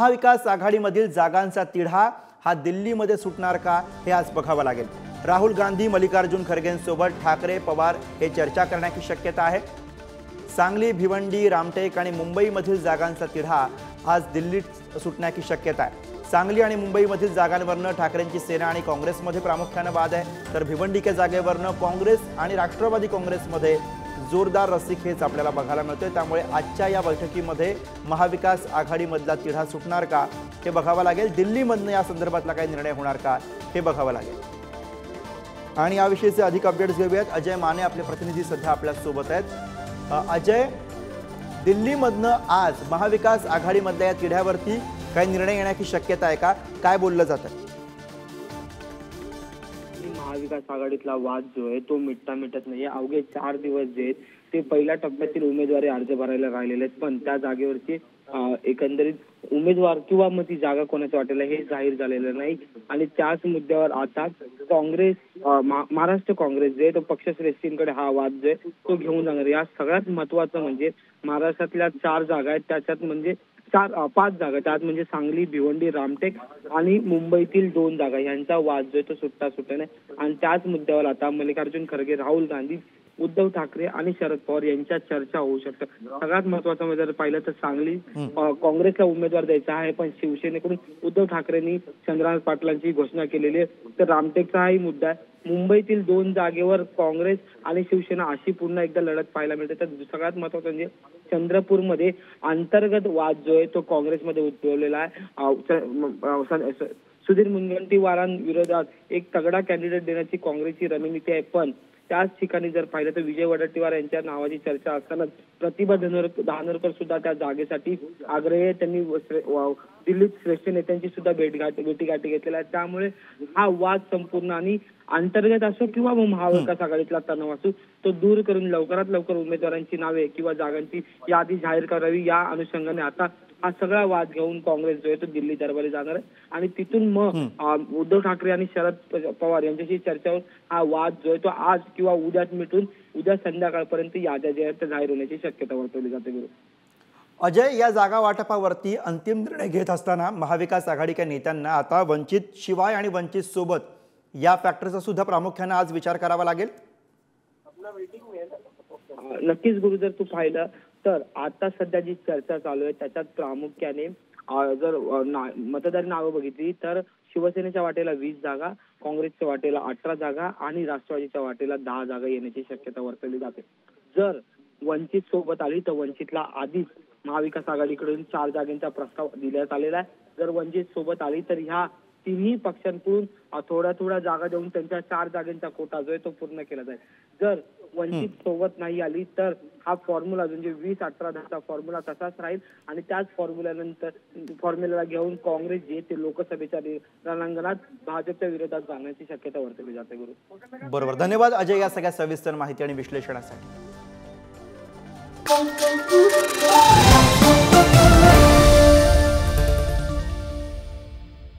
महाविकास आघाडीमधील जागांचा तिढा हा दिल्लीमध्ये सुटणार का हे आज बघावं लागेल। राहुल गांधी मल्लिकार्जुन खरगेंसोबत ठाकरे पवार हे चर्चा करण्याची शक्यता आहे। सांगली भिवंडी रामटेक आणि मुंबईमधील जागांचा तिढा आज दिल्लीत सुटण्याची शक्यता आहे। सांगली आणि मुंबईमधील जागांवरनं ठाकरेंची सेना आणि काँग्रेसमध्ये प्रामुख्याने वाद आहे, तर भिवंडीच्या जागेवरनं काँग्रेस आणि राष्ट्रवादी काँग्रेसमध्ये जोरदार रस्सीखेच आपल्याला बघायला मिळते। त्यामुळे आजच्या या बैठकीमध्ये महाविकास आघाडीमधला तिढा सुटणार का हे बघावं लागेल। दिल्लीमधनं या संदर्भातला काही निर्णय होणार का हे बघावं लागेल। आणि याविषयीचे अधिक अपडेट्स घेऊयात। अजय माने आपले प्रतिनिधी सध्या आपल्या सोबत आहेत। अजय, दिल्लीमधनं आज महाविकास आघाडीमधल्या या तिढ्यावरती काही निर्णय येण्याची शक्यता आहे का? काय बोललं जातं? महाविकास आघाडीतला वाद जो आहे तो मिटत नाही। अवघे 4 दिवस जे आहेत ते पहिल्या टप्प्यातील उमेदवारी अर्ज भरायला राहिलेले आहेत, पण त्या जागेवरची एकंदरीत उमेदवार किंवा मग ती जागा कोणाच्या वाटेला हे जाहीर झालेलं नाही। आणि त्याच मुद्द्यावर आता काँग्रेस महाराष्ट्र काँग्रेस जे तो पक्षश्रेष्ठींकडे हा वाद जो आहे तो घेऊन जाणार। या सगळ्यात महत्वाचं म्हणजे महाराष्ट्रातल्या 4 जागा आहेत, त्याच्यात म्हणजे 5 जागा, त्यात म्हणजे सांगली भिवंडी रामटेक आणि मुंबईतील 2 जागा यांचा वाद जो आहे तो सुटता नाही। आणि त्याच मुद्द्यावर आता मल्लिकार्जुन खरगे, राहुल गांधी, उद्धव ठाकरे आणि शरद पवार यांच्यात चर्चा होऊ शकते। सगळ्यात महत्वाचं म्हणजे जर पाहिलं तर सांगली काँग्रेसला उमेदवार द्यायचा आहे, पण शिवसेनेकडून उद्धव ठाकरेंनी चंद्रकांत पाटलांची घोषणा केलेली आहे, तर रामटेकचा हाही मुद्दा आहे। मुंबईतील 2 जागेवर काँग्रेस आणि शिवसेना अशी पुन्हा एकदा लढत पाहायला मिळते। तर सगळ्यात महत्वाचं म्हणजे चंद्रपूरमध्ये अंतर्गत वाद जो आहे तो काँग्रेसमध्ये उद्भवलेला आहे। सुधीर मुनगंटीवारांविरोधात एक तगडा कॅन्डिडेट देण्याची काँग्रेसची रणनीती आहे, पण त्याच ठिकाणी जर पाहिलं तर विजय वडेट्टीवार यांच्या नावाची चर्चा असताना प्रतिभा धानोरकर सुद्धा त्या जागेसाठी आग्रही आहे। त्यांनी दिल्लीत श्रेष्ठ नेत्यांची सुद्धा भेटीगाठी घेतलेल्या आहे। त्यामुळे हा वाद संपूर्ण आणि अंतर्गत असो किंवा महाविकास आघाडीतला तणाव असो तो दूर करून लवकरात लवकर उमेदवारांची नावे किंवा जागांची यादी जाहीर करावी, या अनुषंगाने आता हा सगळा वाद घेऊन काँग्रेस जो आहे तो दिल्ली दरबारी जाणार आहे। आणि तिथून मग उद्धव ठाकरे आणि शरद पवार यांच्याशी चर्चा होऊन हा वाद जो आहे तो आज किंवा उद्याच मिटून उद्या संध्याकाळपर्यंत याद्या जे आहेत जाहीर होण्याची शक्यता वर्तवली जाते। अजय, या जागा वाटपावरती अंतिम निर्णय घेत असताना महाविकास आघाडीच्या नेत्यांना आता वंचित शिवाय आणि वंचित सोबत या फॅक्टरचा सुद्धा प्रामुख्याने आज विचार करावा लागेल। नक्कीच गुरु, जर तू पाहिलं तर आता सध्या जी चर्चा चालू आहे त्याच्यात प्रामुख्याने जर मतदार नावं बघितली तर शिवसेनेच्या वाटेला 20 जागा, काँग्रेसच्या वाटेला 18 जागा आणि राष्ट्रवादीच्या वाटेला 10 जागा येण्याची शक्यता वर्तवली जाते। जर वंचित सोबत आली तर वंचितला आधीच महाविकास आघाडीकडून 4 जागांचा प्रस्ताव देण्यात आलेला आहे। जर वंचित सोबत आली तर ह्या तिन्ही पक्षांकडून थोड्या जागा देऊन त्यांच्या 4 जागांचा कोटा जो आहे तो पूर्ण केला जाईल। जर वंचित सोबत नाही आली तर हा फॉर्म्युला म्हणजे 20-18-10चा फॉर्म्युला तसाच राहील आणि त्याच फॉर्म्युल्याला घेऊन काँग्रेस जे ते लोकसभेच्या रणांगणात भाजपच्या विरोधात जाण्याची शक्यता वर्तवली जाते। गुरु, बरोबर, धन्यवाद अजय या सगळ्या सविस्तर माहिती आणि विश्लेषणासाठी।